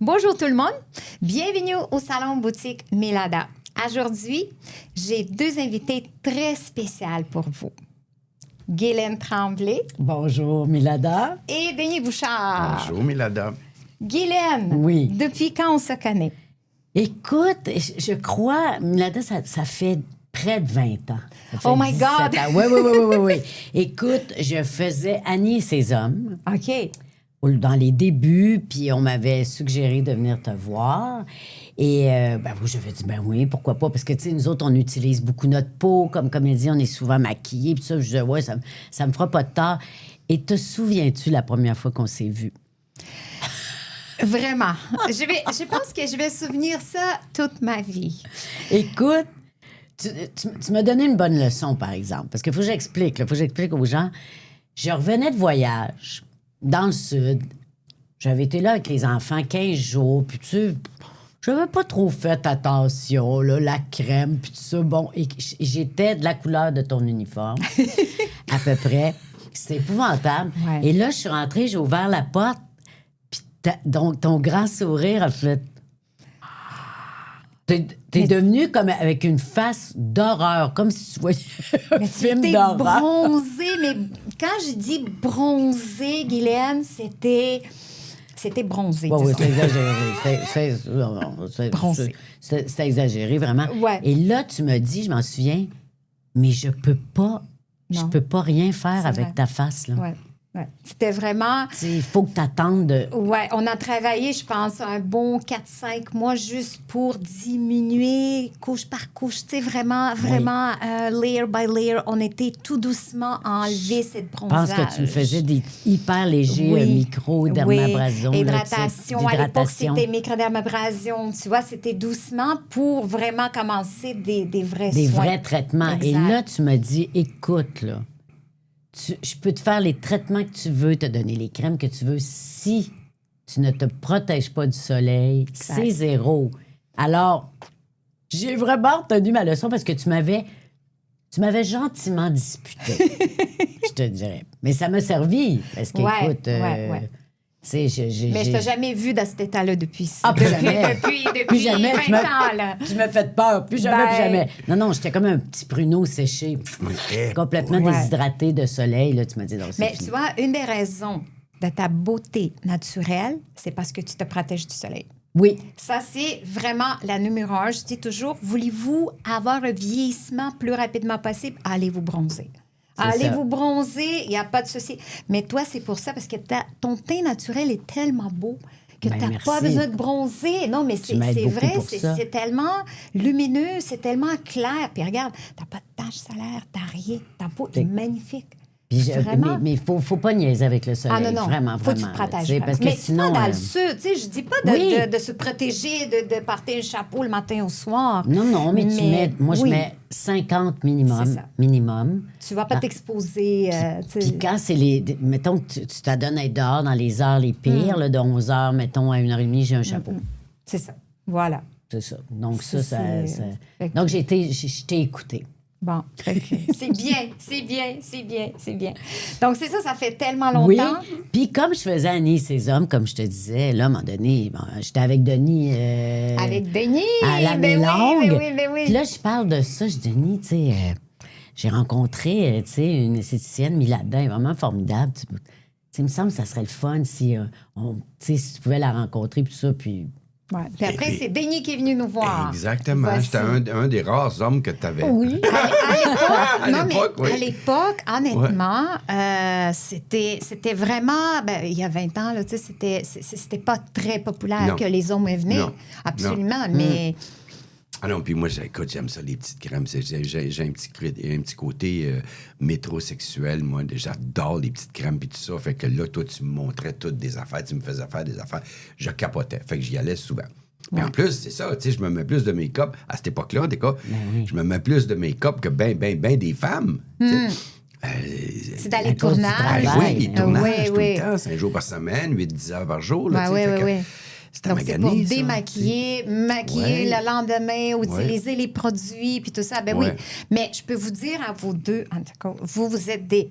Bonjour tout le monde, bienvenue au Salon Boutique Milada. Aujourd'hui, j'ai deux invités très spéciales pour vous. Guylaine Tremblay. Bonjour, Milada. Et Denis Bouchard. Bonjour, Milada. Guylaine, oui. Depuis quand on se connaît? Écoute, je crois, Milada, ça fait près de 20 ans. Oh my God! Oui. Écoute, je faisais Annie et ses hommes. OK. Dans les débuts, puis on m'avait suggéré de venir te voir. Et j'avais dit, ben oui, pourquoi pas? Parce que, tu sais, nous autres, on utilise beaucoup notre peau. Comme comédien, on est souvent maquillés. Puis ça, je disais, ouais, ça me fera pas de tort. Et te souviens-tu la première fois qu'on s'est vus? Vraiment. Je pense que je vais souvenir ça toute ma vie. Écoute, tu m'as donné une bonne leçon, par exemple. Parce qu'il faut que j'explique aux gens. Je revenais de voyage dans le Sud. J'avais été là avec les enfants 15 jours. Puis tu sais, j'avais pas trop fait attention, là, la crème, puis tout ça. Bon, et j'étais de la couleur de ton uniforme, à peu près. C'était épouvantable. Ouais. Et là, je suis rentrée, j'ai ouvert la porte, puis donc ton grand sourire a fait... T'es devenue comme avec une face d'horreur, comme si tu voyais un film d'horreur. Bronzé, mais quand je dis bronzé, Guylaine, c'était bronzé. Oui, disons. c'est exagéré. Bronzé. C'était exagéré, vraiment. Ouais. Et là, tu me dis, je m'en souviens, mais je peux pas rien faire C'est avec vrai. ta face, là. Ouais. C'était vraiment... Il faut que tu attendes. Ouais, on a travaillé, je pense, un bon 4-5 mois juste pour diminuer couche par couche. Tu sais, vraiment, layer by layer, on était tout doucement à enlever cette Je bronzage. pense que tu me faisais des hyper légers micro-dermabrasion. Hydratation. À l'époque, c'était microdermabrasion. Tu vois, c'était doucement pour vraiment commencer des vrais des soins. vrais traitements. Exact. Et là, tu me dis, écoute, là, je peux te faire les traitements que tu veux, te donner les crèmes que tu veux. Si tu ne te protèges pas du soleil, c'est zéro. Alors, j'ai vraiment retenu ma leçon parce que tu m'avais gentiment disputé, je te dirais. Mais ça m'a servi. Parce qu'écoute, tu sais, Mais je t'ai jamais vu dans cet état-là depuis ça. Ah, plus jamais. Depuis jamais. 20 ans, là. Tu m'as fait peur. Plus jamais. Non, j'étais comme un petit pruneau séché. Complètement déshydraté de soleil. Là, tu m'as dit, non, c'est Mais fini. tu vois, une des raisons de ta beauté naturelle, c'est parce que tu te protèges du soleil. Oui. Ça, c'est vraiment la numéro 1. Je dis toujours, voulez-vous avoir un vieillissement plus rapidement possible? Allez vous bronzer. Allez vous bronzer, il n'y a pas de souci. Mais toi, c'est pour ça, parce que ton teint naturel est tellement beau que tu n'as pas besoin de bronzer. Non, mais c'est vrai, c'est tellement lumineux, c'est tellement clair. Puis regarde, tu n'as pas de taches solaires, tu n'as rien. Ta peau est magnifique. Puis mais faut pas niaiser avec le soleil. Ah non, vraiment, faut que tu vraiment. te protèges. Parce que mais sinon, pas dans le sud. Tu sais, je dis pas de se protéger, de porter un chapeau le matin au soir. Non, mais je mets 50 minimum. Tu vas pas t'exposer. Puis quand c'est mettons que tu t'adonnes à être dehors dans les heures les pires, là, de 11 heures, mettons, à 1h30, j'ai un chapeau. C'est ça. Voilà. C'est ça. Donc, ça. Donc, je t'ai écouté. Bon, c'est bien. Donc, c'est ça fait tellement longtemps. Oui, puis comme je faisais Annie et ses hommes, comme je te disais, là, à un moment donné, j'étais avec Denis... Avec Denis! À la Mélange. Oui. Puis là, je parle de ça, je dis, Denis, tu sais, j'ai rencontré, tu sais, une esthéticienne, Milada, elle est vraiment formidable. Tu sais, il me semble que ça serait le fun si, si tu pouvais la rencontrer, puis tout ça, puis... Ouais. Puis après, c'est Denis qui est venu nous voir. Exactement. Voici. J'étais un des rares hommes que tu avais. Oui. À l'époque, honnêtement, c'était vraiment... il y a 20 ans, là, c'était pas très populaire que les hommes venaient. Non. Absolument, Non. mais... Ah non, puis moi, écoute, j'aime ça, les petites crèmes. J'ai un petit côté métrosexuel, moi. J'adore les petites crèmes puis tout ça. Fait que là, toi, tu me montrais toutes des affaires, tu me faisais faire des affaires. Je capotais. Fait que j'y allais souvent. Mais en plus, c'est ça, tu sais, je me mets plus de make-up. À cette époque-là, je me mets plus de make-up que ben des femmes. C'est dans les tournages. Oui, les tournages tout oui. le temps. 5 jours par semaine, 8-10 heures par jour. Là, Oui. C'était Donc, c'est pour magané, ça. maquiller le lendemain, utiliser les produits, puis tout ça. Oui. Mais je peux vous dire à vous deux, en tout cas, vous êtes des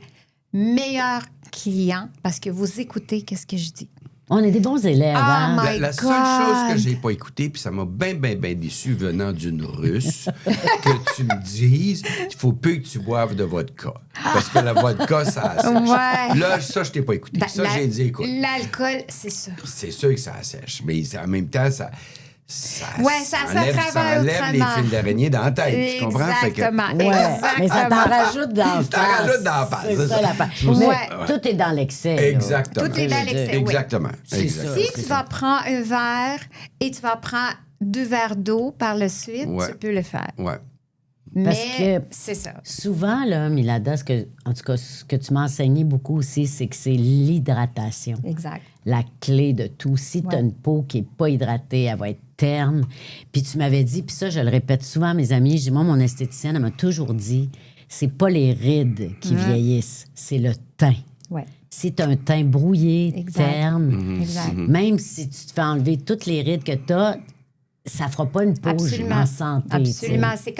meilleurs clients parce que vous écoutez qu'est-ce que je dis. On est des bons élèves, hein? my La seule God. chose que j'ai pas écoutée, puis ça m'a bien déçu venant d'une Russe, que tu me dises qu'il faut peu que tu boives de vodka. Parce que la vodka, ça assèche. Ouais. Là, ça, je t'ai pas écouté. Ben, Ça, j'ai dit, écoute, l'alcool, c'est ça. c'est sûr que ça assèche. Mais en même temps, ça Ouais, ça enlève travaille les autrement. fils d'araignée dans la tête. Tu comprends? Fait que- Exactement. Ouais, mais ça t'en Exactement. rajoute d'en face. T'en rajoutes d'en face, C'est c'est ça ça. l'affaire. Ouais. Mais tout est dans l'excès. là. Exactement. Tout est dans l'excès, oui. Exactement. C'est Exactement. ça. Si tu vas prendre un verre et tu vas prendre 2 verres d'eau par la suite, Ouais. tu peux le faire. Ouais. Parce Mais que- c'est ça. Souvent, là, Milada, en tout cas, ce que tu m'as enseigné beaucoup aussi, c'est que c'est l'hydratation. Exact. La clé de tout. Si tu as Ouais. une peau qui n'est pas hydratée, elle va être terne. Puis tu m'avais dit, puis ça, je le répète souvent à mes amis, je dis, moi, mon esthéticienne, elle m'a toujours dit, c'est pas les rides qui vieillissent, c'est le teint. Ouais. Si tu as un teint brouillé, Exact. terne, Exact. même si tu te fais enlever toutes les rides que tu as, ça fera pas une peau en santé. Absolument. tu sais.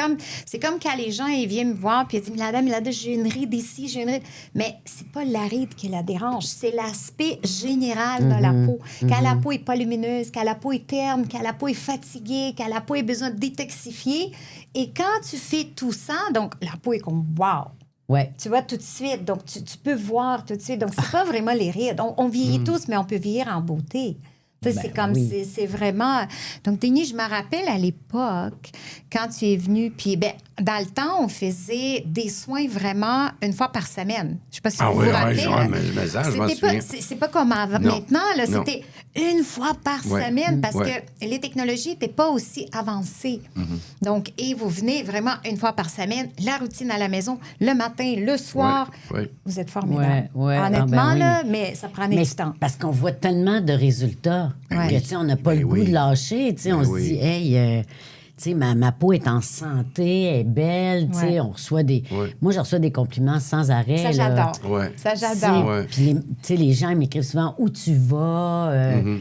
C'est comme quand les gens ils viennent me voir puis ils disent Milada, j'ai une ride ici, j'ai une ride. Mais c'est pas la ride qui la dérange, c'est l'aspect général de la peau. Quand la peau est pas lumineuse, quand la peau est terne, quand la peau est fatiguée, quand la peau a besoin de détoxifier. Et quand tu fais tout ça, donc la peau est comme wow. Ouais. Tu vois tout de suite, donc tu peux voir tout de suite. Donc, c'est pas vraiment les rides. On vieillit tous, mais on peut vieillir en beauté. Tu sais, Ben c'est comme, oui. c'est vraiment... Donc, Denis, je me rappelle à l'époque, quand tu es venu, puis ben, dans le temps, on faisait des soins vraiment une fois par semaine. Je sais pas si Ah vous oui, vous rappelez. mais ça, je m'en C'était pas, souviens. c'est pas comme avant. Non. Maintenant, là, Non. c'était une fois par Ouais. semaine parce Ouais. que les technologies n'étaient pas aussi avancées. Mm-hmm. Donc, et vous venez vraiment une fois par semaine, la routine à la maison, le matin, le soir. Ouais, ouais. Vous êtes formidable. Ouais, ouais. Honnêtement, Ah, ben oui. là, mais ça prend Mais du temps. parce qu'on voit tellement de résultats Ouais. que, tu sais, on n'a pas Ben le goût oui. de lâcher. Tu sais, on Ben se oui. dit, hey, tu sais, ma peau est en santé, elle est belle. Tu sais, Ouais. on reçoit des... Ouais. Moi, je reçois des compliments sans arrêt. Ça, là. j'adore. Ouais. Ça, Tu sais, j'adore. Ouais. Puis, tu sais, les gens ils m'écrivent souvent où tu vas.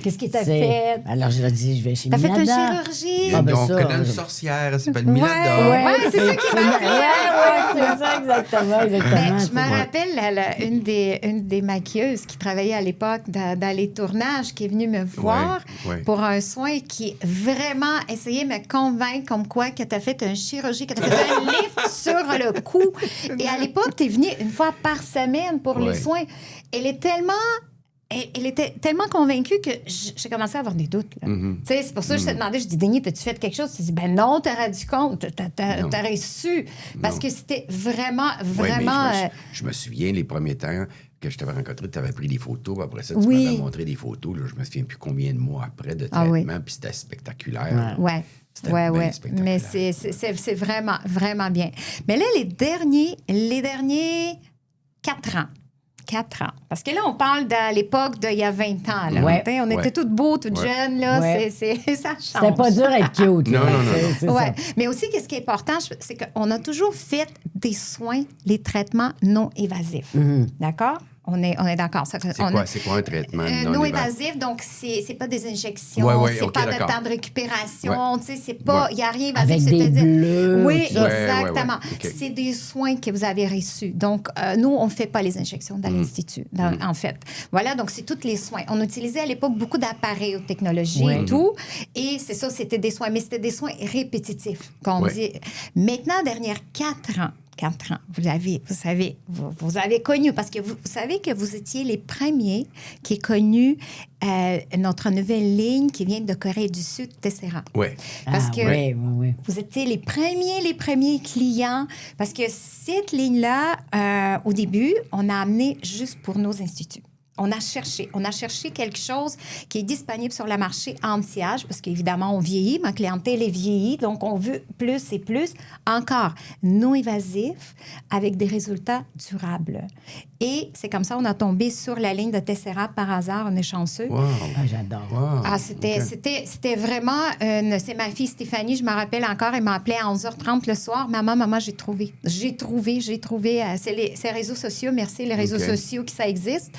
Qu'est-ce qui t'a tu sais. fait? Alors, je leur dis, je vais chez T'as fait une Milada. chirurgie? Ah, ben on ça, connaît une sorcière, elle s'appelle Ouais, Milada. ouais, c'est ça qui m'a fait. Ouais, c'est ça, exactement. Ben, je tu me sais. rappelle une des maquilleuses qui travaillait à l'époque dans les tournages qui est venue me voir ouais. pour un soin qui vraiment essayait de me convaincre comme quoi que tu as fait une chirurgie, que tu as fait un lift sur le cou. Et à l'époque, tu es venue une fois par semaine pour les Ouais. soins. Elle était tellement convaincue que j'ai commencé à avoir des doutes. là. Mm-hmm. Tu sais, c'est pour ça que je te demandais, je dis, Denis, as-tu fait quelque chose? Tu dis, ben non, t'aurais dû compte, t'aurais su. Parce Non. que c'était vraiment, Ouais, mais vraiment... je me souviens, les premiers temps que je t'avais rencontré, tu avais pris des photos. Après ça, tu Oui. m'avais montré des photos. Là, je me souviens plus combien de mois après de Ah traitement. oui. Puis c'était spectaculaire. là. Ouais. C'était Ouais, bien ouais. spectaculaire. Mais c'est vraiment, vraiment bien. Mais là, les derniers 4 ans. 4 ans. Parce que là, on parle de l'époque d'il y a 20 ans. Là. Ouais. On était Ouais. toutes beaux, toutes Ouais. jeunes. Là. Ouais. Ça change. C'était pas dur d'être cute. là. Non, non, non, C'est- non. c'est Ouais. ça. Mais aussi, qu'est-ce qui est important, c'est qu'on a toujours fait des soins, les traitements non évasifs. D'accord? On est d'accord. Ça fait- on a- C'est quoi un traitement? non évasif, donc c'est pas des injections, Ouais, ouais, c'est ok, pas de d'accord. temps de récupération, Ouais. tu sais, c'est pas, Ouais. il n'y a rien évasif. Avec des c'est-à-dire- bleus, Oui, tout ça. exactement. Ouais, ouais, ouais. Ok. C'est des soins que vous avez reçus. Donc, nous, on ne fait pas les injections dans l'Institut, en fait. Voilà, donc c'est tous les soins. On utilisait à l'époque beaucoup d'appareils aux technologies Ouais. et tout, et c'est ça, c'était des soins, mais c'était des soins répétitifs, qu'on Ouais. dit. Maintenant, dernière 4 ans, vous avez connu, parce que vous savez que vous étiez les premiers qui ont connu notre nouvelle ligne qui vient de Corée du Sud, Tessera. Ouais. Parce Ah, que ouais, ouais. vous étiez les premiers clients, parce que cette ligne-là, au début, on a amené juste pour nos instituts. On a cherché quelque chose qui est disponible sur le marché anti-âge, parce qu'évidemment, on vieillit, ma clientèle est vieillie, donc on veut plus et plus. Encore, non évasif, avec des résultats durables. Et c'est comme ça, on a tombé sur la ligne de Tessera par hasard, on est chanceux. Wow. Ah, j'adore. Wow. Ah, c'était vraiment... c'est ma fille Stéphanie, je me rappelle encore, elle m'a appelé à 11h30 le soir. Maman, j'ai trouvé. J'ai trouvé. C'est les réseaux sociaux, merci, les réseaux OK. sociaux qui ça existe.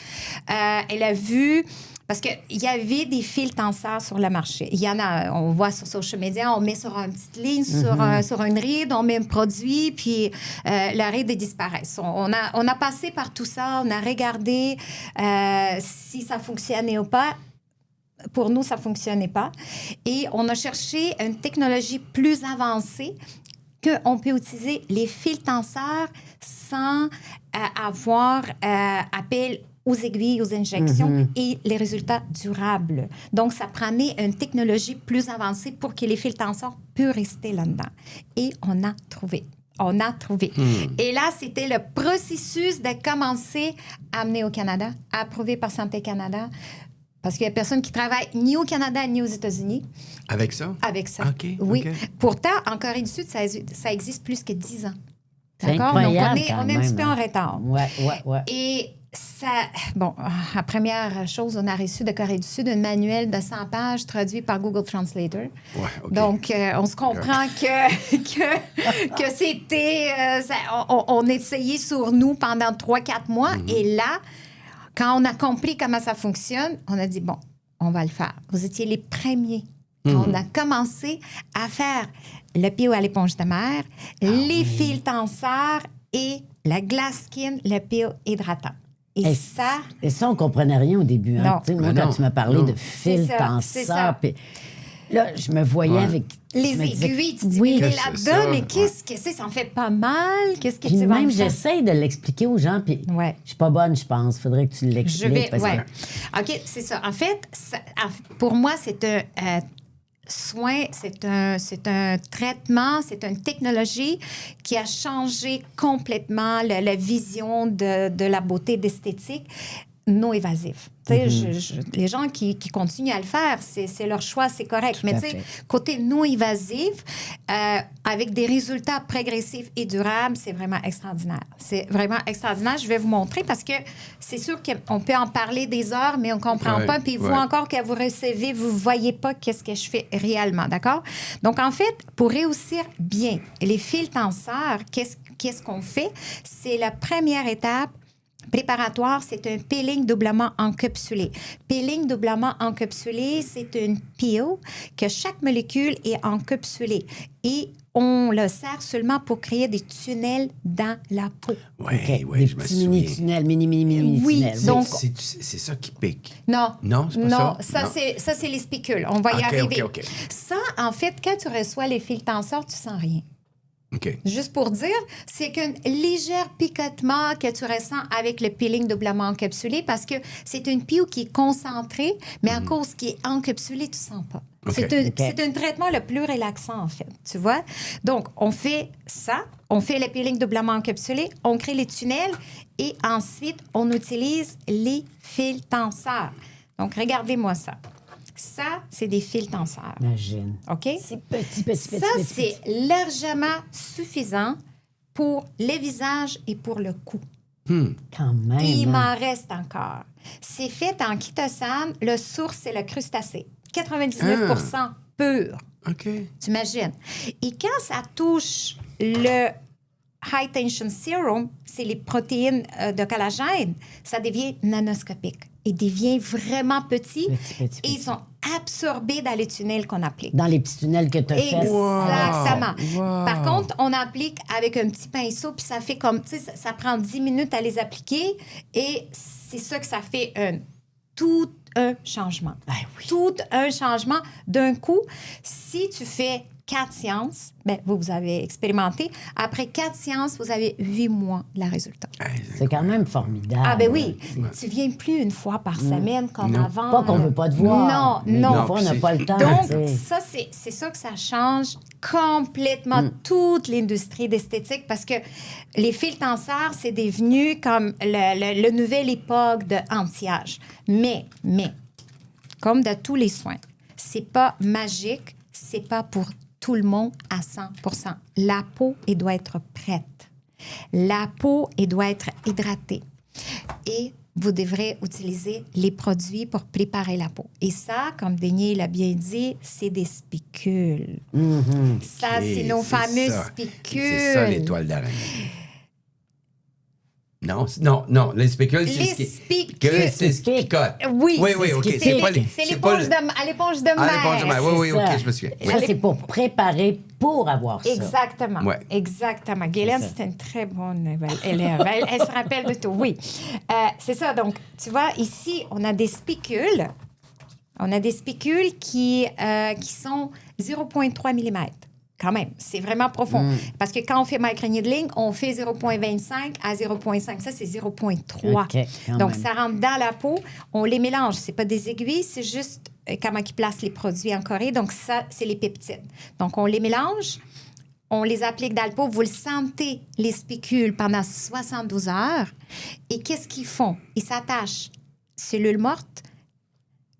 Elle a vu... Parce qu'il y avait des fils tenseurs sur le marché. Il y en a, on voit sur social media, on met sur une petite ligne, sur une ride, on met un produit, puis la ride disparaît. On a passé par tout ça, on a regardé si ça fonctionnait ou pas. pour nous, ça ne fonctionnait pas. Et on a cherché une technologie plus avancée qu'on peut utiliser les fils tenseurs sans avoir appel aux aiguilles, aux injections et les résultats durables. Donc, ça prenait une technologie plus avancée pour que les fils tenseurs puissent rester là-dedans. Et on a trouvé. Et là, c'était le processus de commencer à amener au Canada, approuvé par Santé Canada, parce qu'il n'y a personne qui travaille ni au Canada ni aux États-Unis. Avec ça? Avec ça. OK. Oui. OK. Pourtant, en Corée du Sud, ça existe plus que 10 ans. C'est D'accord? Donc, incroyable, on est un quand petit peu même, en retard. Ouais. Et ça... Bon, la première chose, on a reçu de Corée du Sud un manuel de 100 pages traduit par Google Translator. Ouais, OK. Donc, on se comprend que c'était... on essayait sur nous pendant 3-4 mois. Et là, quand on a compris comment ça fonctionne, on a dit, bon, on va le faire. Vous étiez les premiers. Quand on a commencé à faire le PO à l'éponge de mer, les fils tenseurs et la glass skin, le PO hydratant. Et ça... Et ça, on ne comprenait rien au début. Hein. Non. Tu sais, moi, Mais quand non. tu m'as parlé Non. de fils C'est ça. tenseurs, puis là, je me voyais Ouais. avec... je Les me disais, aiguilles, tu dis, oui. mais Qu'est-ce que c'est là-dedans, ça? mais qu'est-ce que c'est? Ça en fait pas mal? Qu'est-ce que Puis tu vas même, me faire? j'essaye de l'expliquer aux gens, puis Ouais. je suis pas bonne, je pense. Il faudrait que tu l'expliques. Je vais, parce que- ouais. OK, c'est ça. En fait, pour moi, c'est un soin, c'est un traitement, c'est une technologie qui a changé complètement la vision de la beauté d'esthétique non évasif. Tu sais, les gens qui continuent à le faire, c'est leur choix, c'est correct. Mais à tu sais, fait. côté non évasif, avec des résultats progressifs et durables, c'est vraiment extraordinaire. C'est vraiment extraordinaire. Je vais vous montrer parce que c'est sûr qu'on peut en parler des heures, mais on ne comprend Ouais, pas. Puis vous ouais. encore que vous recevez, vous ne voyez pas qu'est-ce que je fais réellement, d'accord? Donc, en fait, pour réussir bien les fils tenseurs, qu'est-ce qu'on fait? C'est la première étape préparatoire, c'est un peeling doublement encapsulé. Peeling doublement encapsulé, c'est une peel que chaque molécule est encapsulée et on le sert seulement pour créer des tunnels dans la peau. Oui, OK. oui, Des je me petits souviens. mini-tunnels, mini Oui, tunnels. donc- C'est ça qui pique. Non. Non, c'est pas non, ça? Non. ça, c'est les spicules. On va y OK, arriver. OK. Ça, en fait, quand tu reçois les fils tenseurs, tu sens rien. OK. Juste pour dire, c'est qu'un léger picotement que tu ressens avec le peeling doublement encapsulé parce que c'est une peel qui est concentrée, mais à cause qui est encapsulée, tu ne sens pas. OK. C'est un traitement le plus relaxant, en fait. Tu vois? Donc, on fait ça, on fait le peeling doublement encapsulé, on crée les tunnels et ensuite, on utilise les fils tenseurs. Donc, regardez-moi ça. Ça, c'est des fils tenseurs. Imagine. OK? C'est petit. Ça, c'est largement suffisant pour le visage et pour le cou. Quand même. Il hein. m'en reste encore. C'est fait en chitosan. Le source, c'est le crustacé. 99% pur. OK. T'imagines? Et quand ça touche le high tension serum, c'est les protéines de collagène, ça devient nanoscopique. Il devient vraiment petit. Petit. Et ils sont absorbés dans les tunnels qu'on applique. Dans les petits tunnels que tu as fait. Exactement. Wow. Par contre, on applique avec un petit pinceau, puis ça fait comme, tu sais, ça prend 10 minutes à les appliquer, et c'est ça que ça fait tout un changement. Ben oui. Tout un changement d'un coup. Si tu fais 4 séances, ben, vous avez expérimenté. Après 4 séances, vous avez 8 mois de la résultat. C'est quand même formidable. Ah, ben oui. Tu viens plus une fois par semaine comme Non. avant. Pas qu'on là. veut pas te voir. Non, mais non. Des fois, on n'a Non, pas le temps. Donc, tu sais. ça, c'est ça que ça change complètement toute l'industrie d'esthétique parce que les fils tenseurs, c'est devenu comme le nouvelle époque de anti-âge. Mais, comme de tous les soins, c'est pas magique, c'est pas pour tout le monde à 100%. La peau, elle doit être prête. La peau, elle doit être hydratée. Et vous devrez utiliser les produits pour préparer la peau. Et ça, comme Denis l'a bien dit, c'est des spicules. Ça, c'est nos fameuses ça. spicules. C'est ça, l'étoile d'araignée. Non, les spicules, c'est Les ce qui... spicules. C'est ce qui picote. Oui, oui, c'est OK. ce qui C'est pique. pas les... C'est c'est pas l'éponge le- à l'éponge de mer. Ah, l'éponge de mer. Oui, C'est OK, ça. je me souviens. Ça, c'est pour préparer pour avoir ça. Exactement. Ouais. Exactement. Guylaine, c'est une très bonne élève. Elle se rappelle de tout. Oui. C'est ça. Donc, tu vois, ici, on a des spicules. On a des spicules qui sont 0,3 mm. Quand même, c'est vraiment profond. Parce que quand on fait microneedling, on fait 0,25 à 0,5. Ça, c'est 0,3. OK, quand Donc, même. ça rentre dans la peau. On les mélange. C'est pas des aiguilles, c'est juste comment ils placent les produits en Corée. Donc, ça, c'est les peptides. Donc, on les mélange. On les applique dans le peau. Vous le sentez, les spicules, pendant 72 heures. Et qu'est-ce qu'ils font? Ils s'attachent. Cellules mortes,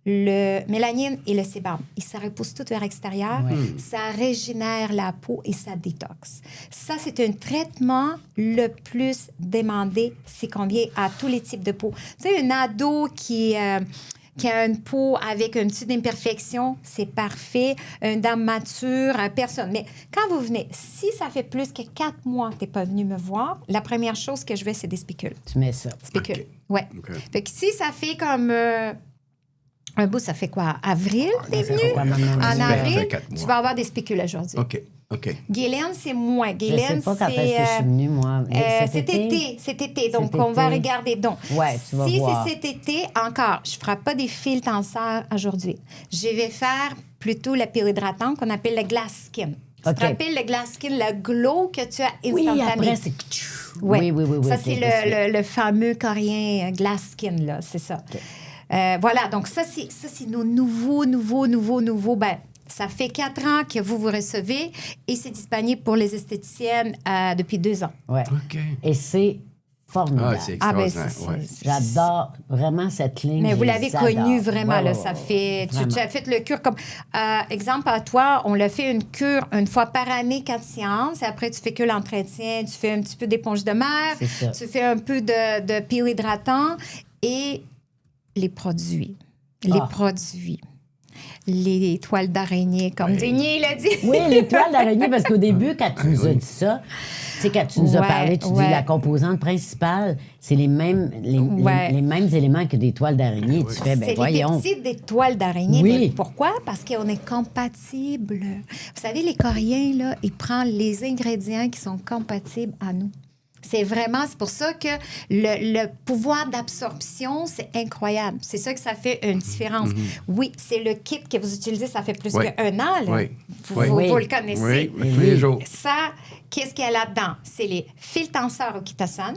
le mélanine et le sébum. Ils se repoussent tout vers l'extérieur. Ça régénère la peau et ça détoxe. Ça, c'est un traitement le plus demandé. C'est combien à tous les types de peau. Tu sais, un ado qui a une peau avec une petite imperfection, c'est parfait. Une dame mature, personne. Mais quand vous venez, si ça fait plus que 4 mois que tu n'es pas venu me voir, la première chose que je vais, c'est des spicules. Tu mets ça. Spicules, OK. ouais. OK. Fait que si ça fait comme... un bout, ça fait quoi? Avril, t'es Ça venu? fait quoi, maman? En Ça fait avril, 4 mois. tu vas avoir des spicules aujourd'hui. OK. OK. Guylaine, c'est moins. Je Guylaine, sais pas quand est-ce que je suis venue, moi. cet été. Donc, Cet on va été. regarder. Donc, Ouais, tu vas si voir. c'est cet été, encore, je ne ferai pas des fils tenseurs aujourd'hui. Je vais faire plutôt la pile hydratante qu'on appelle le glass skin. Tu OK. te rappelles le glass skin, le glow que tu as Oui, instantané? après, c'est... Ouais. Oui. Ça, OK, c'est je suis. le fameux coréen glass skin, là. C'est ça. Voilà. Donc, ça, c'est nos nouveaux. Ben, ça fait 4 ans que vous recevez et c'est disponible pour les esthéticiennes depuis 2 ans. Ouais. OK. Et c'est formidable. Ah, c'est Ah, ben, extraordinaire. J'adore vraiment cette ligne. Mais vous l'avez connu vraiment, Ouais, là. ouais, Ça ouais, fait... Tu vraiment. as fait le cure comme... exemple, à toi, on l'a fait une cure une fois par année, 4 séances. Et après, tu fais que l'entretien. Tu fais un petit peu d'éponge de mer. C'est ça. Tu fais un peu de peel hydratant. Et les produits. Les toiles d'araignée, comme Denis l'a dit. Oui, les toiles d'araignée, parce qu'au début, quand tu nous as dit ça, tu sais, quand tu nous as Ouais, parlé, tu dis ouais. la composante principale, c'est les mêmes éléments que des toiles d'araignée. Tu fais, ben C'est voyons. les peptides des toiles d'araignée. Oui. Mais pourquoi? Parce qu'on est compatibles. Vous savez, les Coréens, là, ils prennent les ingrédients qui sont compatibles à nous. C'est pour ça que le pouvoir d'absorption, c'est incroyable. C'est ça que ça fait une différence. Oui, c'est le kit que vous utilisez, ça fait plus Oui. qu'un an. Là. Oui. Vous, Oui. vous- Oui. vous le connaissez. Oui, tous les jours. Ça, qu'est-ce qu'il y a là-dedans? C'est les fils tenseurs au Kitasan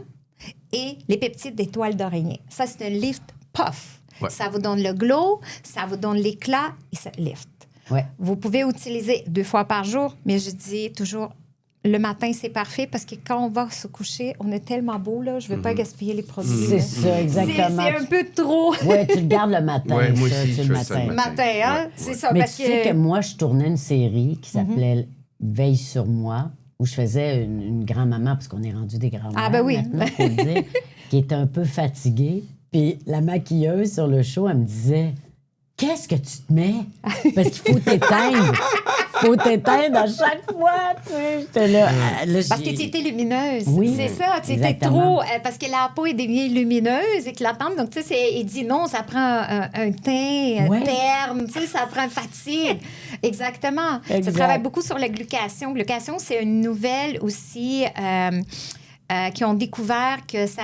et les peptides des toiles d'araignée. Ça, c'est un lift puff. Ouais. Ça vous donne le glow, ça vous donne l'éclat et ça lift. Ouais. Vous pouvez utiliser 2 fois par jour, mais je dis toujours, le matin, c'est parfait parce que quand on va se coucher, on est tellement beau, là, je ne veux pas gaspiller les produits. C'est là. ça, exactement. C'est un peu trop. Oui, tu le gardes le matin. Ouais, moi ça, aussi, tu je le fais ça le matin. matin. Matin, hein? Ouais, C'est ouais. ça, Mais parce tu sais que moi, je tournais une série qui Mhm. s'appelait Veille sur moi, où je faisais une grand-maman, parce qu'on est rendu des grands-mères Ah, ben oui. maintenant, faut le dire, qui était un peu fatiguée. Puis la maquilleuse sur le show, elle me disait « Qu'est-ce que tu te mets? Parce qu'il faut t'éteindre. Faut t'éteindre à chaque fois, tu sais. » J'étais là... Parce que tu étais lumineuse. Oui, C'est ça. Tu étais exactement. trop. Parce que la peau est devenue lumineuse, éclatante. Donc, tu sais, il dit non, ça prend un teint Ouais. terne. Tu sais, ça prend fatigue. Exactement. Exact. Ça travaille beaucoup sur la glucation. Glucation, c'est une nouvelle aussi. Qui ont découvert que ça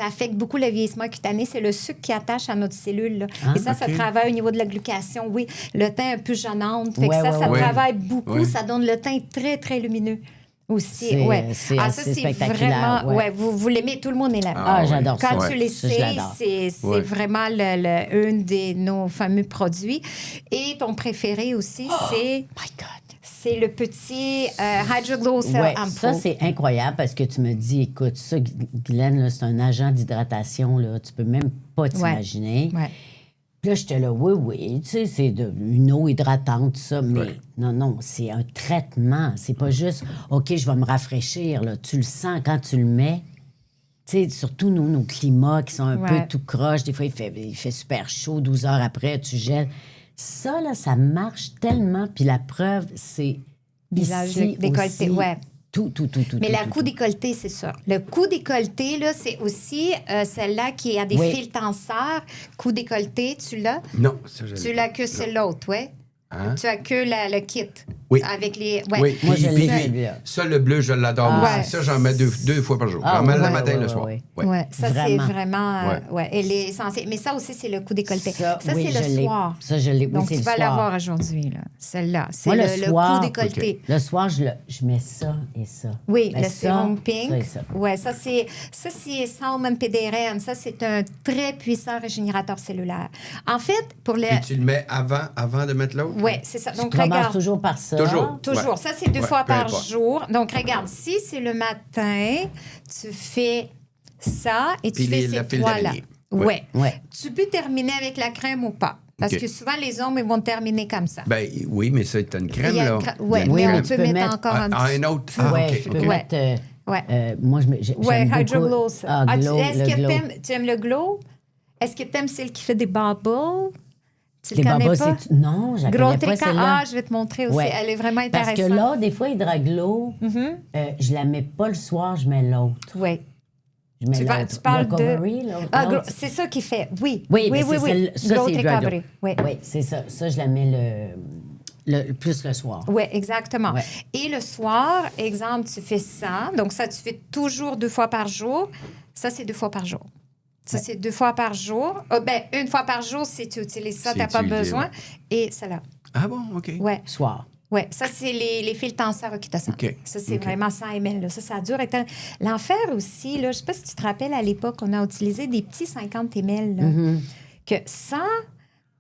affecte beaucoup le vieillissement cutané. C'est le sucre qui attache à notre cellule. Là. Et ça OK. travaille au niveau de la glucation. Oui, le teint un peu jaunâtre. Fait que Ouais, ça ouais. travaille beaucoup. Ouais. Ça donne le teint très, très lumineux aussi. C'est- Ouais. c'est ça, assez c'est spectaculaire, vraiment... ouais. Ouais, vous l'aimez, tout le monde l'aime. Ah, ouais. j'adore ça. Quand Ouais. tu les Ça, je sais, l'adore. c'est Ouais. vraiment un de nos fameux produits. Et ton préféré aussi, My God! c'est le petit Hydroglow Cell Ouais, Ampoule. ça, c'est incroyable parce que tu me dis, écoute, ça, Guylaine, là, c'est un agent d'hydratation, là, tu peux même pas t'imaginer. Ouais. Puis là, j'étais là, oui, tu sais, c'est une eau hydratante, tout ça, mais non, c'est un traitement. C'est pas juste, OK, je vais me rafraîchir, là. Tu le sens quand tu le mets. Tu sais, surtout nos climats qui sont un Ouais. peu tout croche. Des fois, il fait super chaud, 12 heures après, tu gèles. Ça, là, ça marche tellement. Puis la preuve, c'est Visage ici décolleté, aussi, ouais. Tout. Mais tout, le tout, coup décolleté, c'est ça. Le coup décolleté, là, c'est aussi celle-là qui a des Oui. fils tenseurs. Coup décolleté, tu l'as? Non, ça, je l'ai Tu pas. l'as que Non. c'est l'autre, oui. Hein? Tu as que le kit. Oui. Avec les... Ouais. Oui, Moi, puis- je l'ai puis- celui-là. Ça, le bleu, je l'adore. Ah. moi. Ouais. Ça, j'en mets deux fois par jour. Ah, J'en mets ouais, le matin et ouais, le ouais, soir. ouais. Ouais, ça, Vraiment. c'est vraiment... Ouais. ouais, elle est essentielle. Mais ça aussi, c'est le coup décolleté. Ça, oui, c'est je le l'ai. soir. Ça, je l'ai. Oui, Donc, c'est tu le vas soir. l'avoir aujourd'hui, là. Celle-là. C'est Moi, le soir, coup décolleté. le soir, je mets ça et ça. Oui, Mais le ça, sérum pink. ça et ça. Ouais, ça c'est Salmon PDRN. Ça, c'est un très puissant régénérateur cellulaire. En fait, pour les... Puis tu le mets avant de mettre l'autre? Oui, c'est ça. Tu Donc, commences regarde. toujours par ça. Toujours. Toujours. Ouais. Ça, c'est 2 Ouais, fois peu par importe. jour. Donc, regarde, si c'est le matin, tu fais ça et tu Puis fais la ces file trois-là. d'araignée. Oui. Ouais. Ouais. Tu peux terminer avec la crème ou pas. Parce OK. que souvent, les hommes, ils vont terminer comme ça. Ben oui, mais ça, t'as une crème, Il y a là. une crème- Il y a ouais, une Oui, mais mais on tu peut peux mettre mettre encore un Ah, petit un autre. peu. Ah, Ouais, OK, tu peux OK. Ouais. mettre... Ouais. moi, j'aime Ouais, beaucoup... Hydro Glow, ça. Ah, Glow, Est-ce le que Glow. tu aimes le glow? Est-ce que tu aimes celle qui fait des bubbles? Tu Les le connais babas, pas? c'est... Non, je la Gros connais pas, trican. celle-là. Ah, je vais te montrer aussi. Ouais. Elle est vraiment Parce intéressante. que là, des fois, Hydra-Glow, je la mets pas le soir, je mets l'autre. Oui. Je mets Tu l'autre. parles Recovery, de... l'autre. Ah, l'autre. c'est ça qui fait. Oui. Oui, mais oui, c'est oui. celle- ça, Growth c'est Hydra-Glow. Recovery. Oui. Oui, c'est ça. Ça, je la mets plus le soir. Oui, exactement. Ouais. Et le soir, exemple, tu fais ça. Donc, ça, tu fais toujours 2 fois par jour. Ça, c'est 2 fois par jour. Ça, c'est 2 fois par jour. Ben, 1 fois par jour, si tu utilises ça, tu n'as C'est pas utilisé, besoin. ouais. Et celle-là. Ah bon, OK. Ouais. Soir. Oui, ça, c'est les fils tenseurs oxytocine. OK. Ça, c'est OK. vraiment 100 ml. Là. Ça dure. L'enfer aussi, là, je ne sais pas si tu te rappelles, à l'époque, on a utilisé des petits 50 ml. Là, que ça,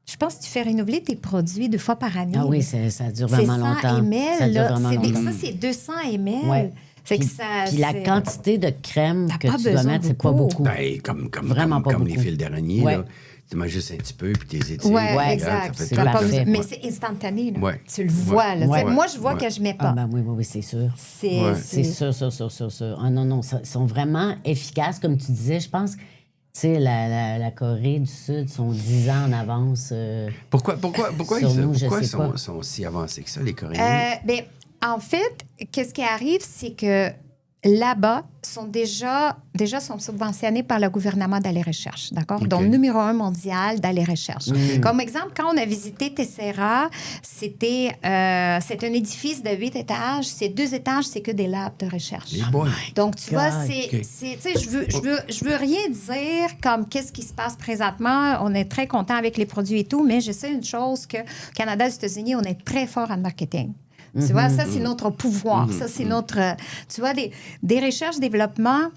je pense que tu fais renouveler tes produits 2 fois par année. Ah oui, là. ça dure C'est vraiment 100 longtemps. ml. Ça dure là. vraiment longtemps. Ça, c'est 200 ml. Ouais. Fait que Puis, ça, puis la c'est- quantité de crème T'as que pas tu dois besoin mettre, c'est pas beaucoup. beaucoup. Ben, Vraiment pas comme les beaucoup. fils d'araignée, Ouais. là. Tu mets juste un petit peu, puis t'es étires. Ouais, Ouais, exact. Ça fait c'est tout. T'as pas parfait. besoin- Mais Ouais. c'est instantané. Là. Ouais. Tu le vois. Là. Ouais. Tu sais, moi, je vois Ouais. que je ne mets pas. Ah ben oui, c'est sûr. C'est Ouais. C'est sûr. Ah non, ils sont vraiment efficaces, comme tu disais. Je pense que, tu sais, la Corée du Sud sont 10 ans en avance. Pourquoi Sur nous, je pourquoi sais pas. sont si avancés que ça, les Coréens? Ben, en fait, qu'est-ce qui arrive, c'est que là-bas, sont déjà sont subventionnés par le gouvernement dans les recherches, d'accord? OK. Donc, numéro 1 mondial dans les recherches. Comme exemple, quand on a visité Tessera, c'était un édifice de 8 étages. Ces 2 étages, c'est que des labs de recherche. Les boys. Donc, tu vois, God. c'est, OK. tu sais, je veux rien dire comme qu'est-ce qui se passe présentement. On est très content avec les produits et tout, mais je sais une chose que au Canada, aux États-Unis, on est très fort en marketing. Tu vois, ça, c'est notre pouvoir. Ça, c'est notre... Tu vois, des recherches, développement,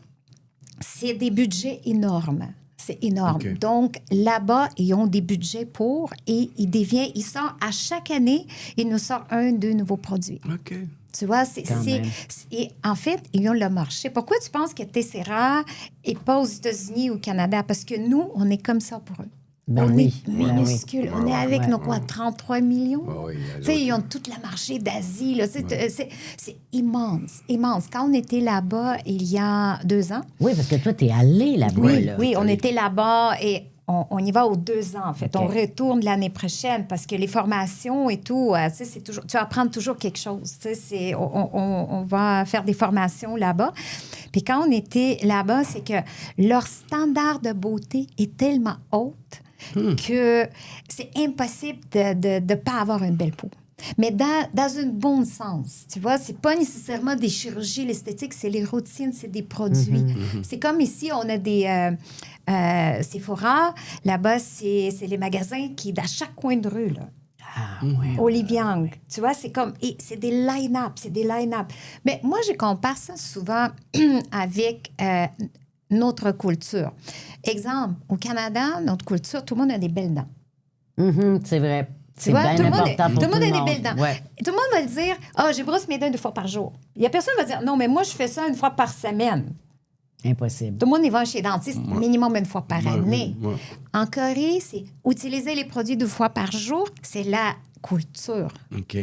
c'est des budgets énormes. C'est énorme. OK. Donc, là-bas, ils ont des budgets pour et ils sortent à chaque année, ils nous sortent 1-2 nouveaux produits. OK. Tu vois, Quand même. et en fait, ils ont le marché. Pourquoi tu penses que Tessera n'est pas aux États-Unis ou au Canada? Parce que nous, on est comme ça pour eux. Ben on oui. est Ben minuscule. oui. On est avec Ouais. nos quoi, 33 millions? Ouais, oui, Tu sais, ils ont tout le marché d'Asie. Là. C'est immense, immense. Quand on était là-bas il y a 2 ans, Oui, parce que toi, t'es allé là-bas. oui, là. oui, on était là-bas et on y va aux 2 ans, en fait. OK. On retourne l'année prochaine parce que les formations et tout, tu sais, c'est toujours, tu vas apprendre toujours quelque chose. Tu sais, on va faire des formations là-bas. Puis quand on était là-bas, c'est que leur standard de beauté est tellement haute que c'est impossible de ne pas avoir une belle peau. Mais dans un bon sens, tu vois, c'est pas nécessairement des chirurgies, l'esthétique, c'est les routines, c'est des produits. C'est comme ici, on a des Sephora, là-bas, c'est les magasins qui, dans chaque coin de rue, là. Ah, ouais. Oliviang, tu vois, c'est comme, et c'est des line-up. Mais moi, je compare ça souvent avec notre culture. Exemple, au Canada, notre culture, tout le monde a des belles dents. C'est vrai. Tu C'est vois, bien tout le monde, important pour tout le monde a le des monde. belles dents. Ouais. Tout le monde va le dire, je brosse mes dents 2 fois par jour. Il y a personne qui va dire, non, mais moi, je fais ça 1 fois par semaine. Impossible. Tout le monde y va chez le dentiste minimum 1 fois par année. ouais. En Corée, c'est utiliser les produits 2 fois par jour, c'est la culture. OK.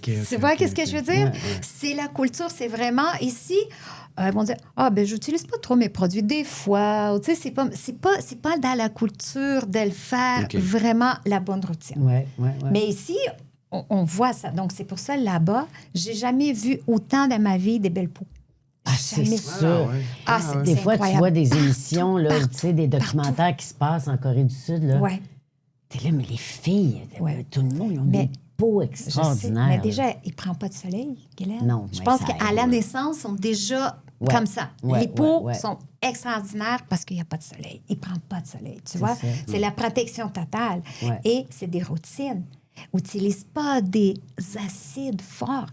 Tu vois, qu'est-ce que je veux dire? C'est la culture, c'est vraiment ici. Ils vont dire, ben, j'utilise pas trop mes produits des fois. Tu sais, c'est pas dans la culture de le faire OK. vraiment la bonne routine. Ouais. Mais ici, on voit ça. Donc, c'est pour ça, là-bas, j'ai jamais vu autant dans ma vie des belles peaux. Ah, c'est Jamais. sûr. Ah, c'est Des fois, tu incroyable. vois des émissions, là, partout, tu sais, des documentaires qui se passent en Corée du Sud. Là. Ouais. T'es là, mais les filles, Ouais. tout le monde, ils ont Mais peau Je sais, extraordinaire. mais là. déjà, il ne prend pas de soleil, Guylaine. Non, Je mais pense ça qu'à aide, la ouais. naissance, ils sont déjà Ouais. comme ça. Ouais, Les peaux ouais. sont extraordinaires parce qu'il n'y a pas de soleil. Il ne prend pas de soleil, tu C'est vois. ça. C'est la protection totale. Ouais. Et c'est des routines. N'utilise pas des acides forts.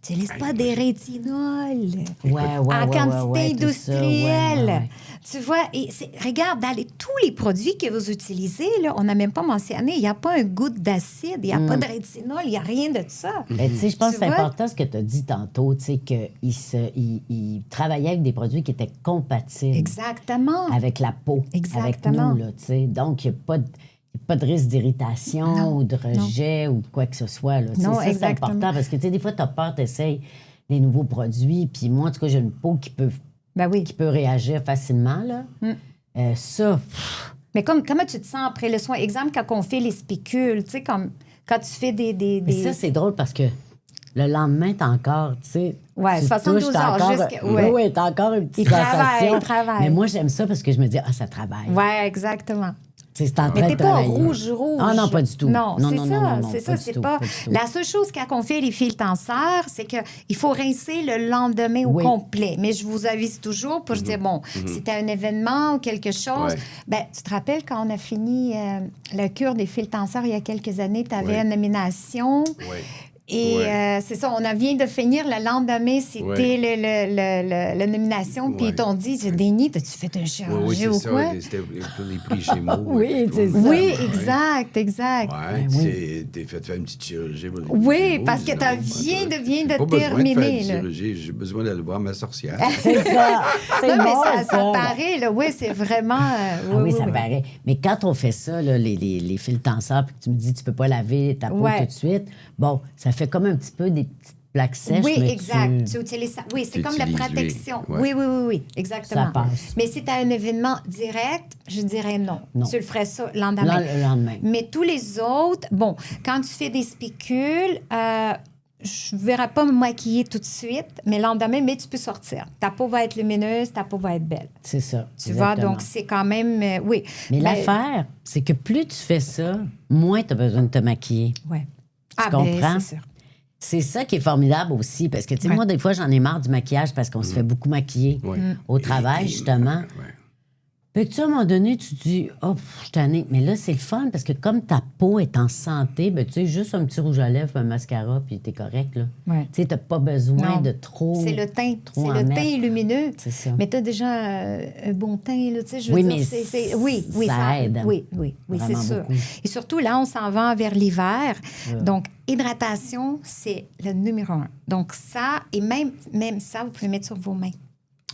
N'utilise pas des rétinols. Ouais, en ouais, quantité ouais, tout ça, industrielle. ouais. Tu vois, et regarde, dans tous les produits que vous utilisez, là, on n'a même pas mentionné, il n'y a pas un goût d'acide, il n'y a pas de rétinol, il n'y a rien de ça. Mais tu sais, je pense Tu que c'est vois? important ce que tu as dit tantôt, tu sais, qu'il travaillait avec des produits qui étaient compatibles Exactement. avec la peau, Exactement. avec nous, là, tu sais. Donc, il n'y a pas de risque d'irritation Non, ou de rejet ou quoi que ce soit, là. Tu sais, Non, ça, c'est exactement. important parce que, tu sais, des fois, tu as peur, tu essayes des nouveaux produits, puis moi, en tout cas, j'ai une peau qui peut Ben oui. réagir facilement, là. Ça, Mais comment tu te sens après le soin? Exemple, quand on fait les spicules, tu sais, comme quand tu fais des... mais ça, c'est drôle parce que le lendemain, t'as encore, tu sais... Ouais, tu 72 touches, t'as heures encore- jusqu'à- ouais. Oui, t'as encore une petite Il travaille, sensation. il travaille. Mais moi, j'aime ça parce que je me dis, ça travaille. Ouais, exactement. Tu sais, c'est en train Mais de t'es pas travailler. rouge. Ah non, pas du tout. Non, Non, c'est non, ça, non, non, c'est pas ça. du C'est tout, pas... pas du tout. La seule chose quand on fait les fils tenseurs, c'est qu'il faut rincer le lendemain au Oui. complet. Mais je vous avise toujours pour dire, bon, si tu as un événement ou quelque chose, Ouais. ben, tu te rappelles quand on a fini la cure des fils tenseurs il y a quelques années, tu avais Ouais. une nomination. Ouais. Et Ouais. c'est ça, on vient de finir le lendemain, c'était Ouais. la nomination. Puis Ouais. ils t'ont dit, Denis, t'as-tu fait un Oui, chirurgie oui, ou c'est quoi? ça. C'était pour les prix Gémeaux. Oui, c'est ça. Oui, Ouais. exact. Ouais, oui. t'es fait faire une petite chirurgie. pour les Oui, Gémeaux, parce que non, t'as pas viens toi. de J'ai pas besoin de terminer, faire une là. chirurgie, j'ai besoin d'aller voir ma sorcière. C'est ça. C'est Non, mais bon, ça paraît, là. Oui, c'est vraiment... Oui, ça paraît. Mais quand on fait ça, là, les fils tenseurs, puis que tu me dis tu peux pas laver ta peau Ouais. tout de suite, bon, ça fait comme un petit peu des petites plaques sèches. Oui, mais exact. Tu utilises ça. Oui, c'est Tu comme la utilises protection. l'huile, ouais. Oui, exactement. Ça passe. Mais si tu as un événement direct, je dirais non. Non. Tu le ferais ça le lendemain. Le lendemain. Mais tous les autres, bon, quand tu fais des spicules, je ne verrai pas me maquiller tout de suite, mais le lendemain, mais tu peux sortir. Ta peau va être lumineuse, ta peau va être belle. C'est ça. Tu vois, exactement. donc c'est quand même... oui. Mais Ben, l'affaire, c'est que plus tu fais ça, moins tu as besoin de te maquiller. ouais. Tu comprends? c'est sûr. C'est ça qui est formidable aussi, parce que, tu sais, Ouais. moi, des fois, j'en ai marre du maquillage parce qu'on se fait beaucoup maquiller Ouais. au travail, justement. Ouais. Fait que tu sais, à un moment donné, tu te dis, oh, je suis tannée. Mais là, c'est le fun parce que comme ta peau est en santé, ben, tu sais, juste un petit rouge à lèvres, un mascara, puis t'es correct, là. Ouais. Tu sais, t'as pas besoin Non. de trop. C'est le teint. trop C'est en le mettre. teint lumineux. C'est ça. Mais tu as déjà un bon teint, là, tu sais, je veux Oui, dire, mais oui, ça aide. Oui, c'est Vraiment sûr. beaucoup. Et surtout, là, on s'en va vers l'hiver. Donc, hydratation, c'est le numéro 1. Donc, ça, et même ça, vous pouvez mettre sur vos mains.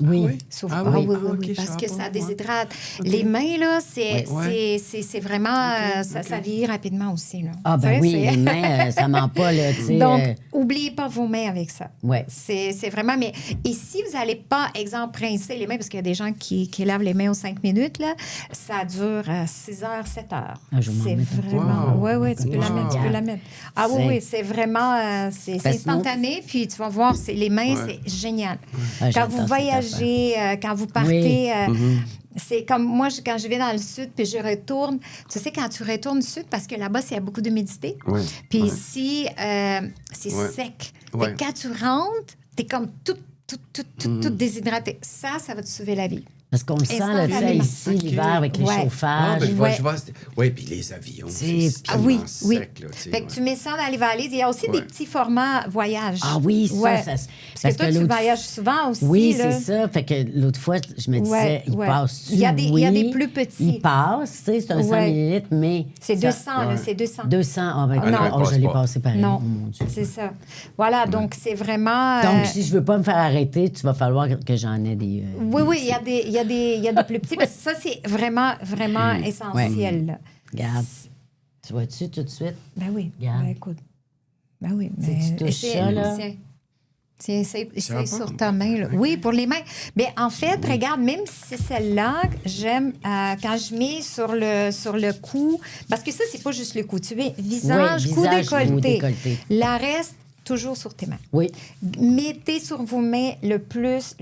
Oui. Sur- Ah ah oui? oui, Ah, ok, je parce que savais ça pas, déshydrate. Les mains, là, c'est Ouais. vraiment... ça vieillit rapidement aussi, là. Ah, ben Tu oui, sais, c'est- les mains, ça ment pas, là, tu sais. Donc, oubliez pas vos mains avec ça. Ouais. C'est vraiment... Mais, et si vous n'allez pas, exemple, rincer les mains, parce qu'il y a des gens qui lavent les mains aux 5 minutes, là, ça dure 6 heures, 7 heures. Ah, je vais m'en c'est mettre un peu. vraiment... Wow. Oui, tu peux la mettre, tu peux la mettre. Ah oui, C'est- oui, c'est vraiment... c'est Parce que sinon- instantané, puis tu vas voir, les mains, c'est génial. Ah, Quand j'adore vous cette voyagez, quand vous partez... C'est comme moi, quand je vais dans le sud, puis je retourne. Tu sais, quand tu retournes du sud, parce que là-bas, il y a beaucoup d'humidité. Ouais. Puis Ouais. ici, c'est Ouais. sec. Fait Ouais. que quand tu rentres, t'es comme tout déshydraté. Ça va te sauver la vie. Parce qu'on le sent, là, tu sais, Instantanément. ici, Ok. l'hiver, avec les Ouais. Ah, chauffages. ben, je Ouais. vois. Oui, puis les avions. C'est- Ah oui, oui. Sec, là, tu sais, Fait que ouais. tu mets ça dans les valises. Il y a aussi des Ouais. petits formats voyage. Ah oui, ça, Ouais. ça... Parce que toi, tu l'autre- voyages souvent aussi. Oui, là. c'est ça. Fait que l'autre fois, je me disais, Ouais, il ouais. passe. Il y a des plus petits. Il passe, tu sais, c'est un 100 Ouais. millilitres, mais. C'est ça- 200, là, c'est 200. 200. Ah, ben, non, oh, je l'ai passe pas. passé pareil. Non, Oh, mon Dieu. c'est ça. Voilà, donc c'est vraiment... Donc, si je veux pas me faire arrêter, tu vas falloir que j'en ai des. Oui, il y a des plus petits, parce que ça, c'est vraiment essentiel. là. Regarde. Tu vois-tu tout de suite? Ben oui. Regarde. Ben écoute. Ben oui. Tu sais, tu touches essaie, ça, là. Tiens, essaie va sur pas? ta main. Là. Oui, pour les mains. Mais en fait, regarde, même si c'est celle-là, j'aime quand je mets sur le cou, parce que ça, c'est pas juste le cou. Tu mets visage, Oui, cou, visage, décolleté. cou, décolleté. La reste, toujours sur tes mains. Oui. Mettez sur vos mains le plus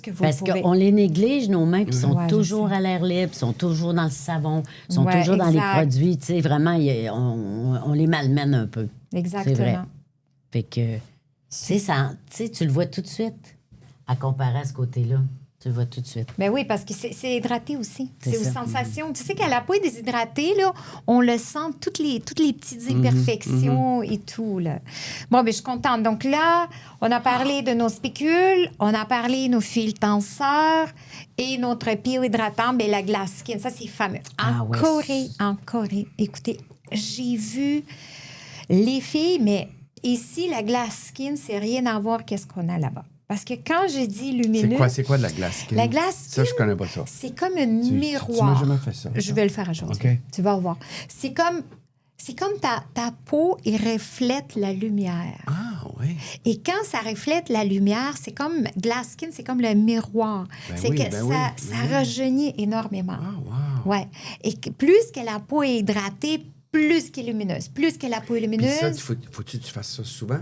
que vous Parce pouvez. qu'on les néglige, nos mains, puis sont Ouais, je toujours sais. à l'air libre, sont toujours dans le savon, sont Ouais, toujours dans les exact. produits. Tu sais, vraiment, on les malmène un peu. Exactement. C'est vrai. Fait que, tu le vois tout de suite, à comparer à ce côté-là. Tu le vois tout de suite. Ben oui, parce que c'est hydraté aussi. C'est C'est aux ça. sensations. Tu sais qu'à la peau est déshydratée, là, on le sent, toutes les petites imperfections et tout. Là. Bon, ben je suis contente. Donc là, on a parlé de nos spicules, on a parlé de nos fils tenseurs et notre pire hydratant, ben la glace skin. Ça, c'est fameux. En Corée, écoutez, j'ai vu les filles, mais ici, la glace skin, c'est rien à voir qu'est-ce qu'on a là-bas. Parce que quand je dis lumineux... C'est quoi de la glace skin? La glace skin, Ça, je connais pas ça. c'est comme un Tu miroir. m'as jamais fait ça. Je vais le faire aujourd'hui. OK. Tu vas voir. C'est comme ta peau, il reflète la lumière. Ah, oui. Et quand ça reflète la lumière, c'est comme glass skin, c'est comme le miroir. Ben c'est oui, que ben oui, ça oui. rajeunit énormément. Ah, wow. Ouais. Et plus que la peau est hydratée, plus qu'elle est lumineuse. Plus que la peau est Puis lumineuse, ça, faut-tu que tu fasses ça souvent?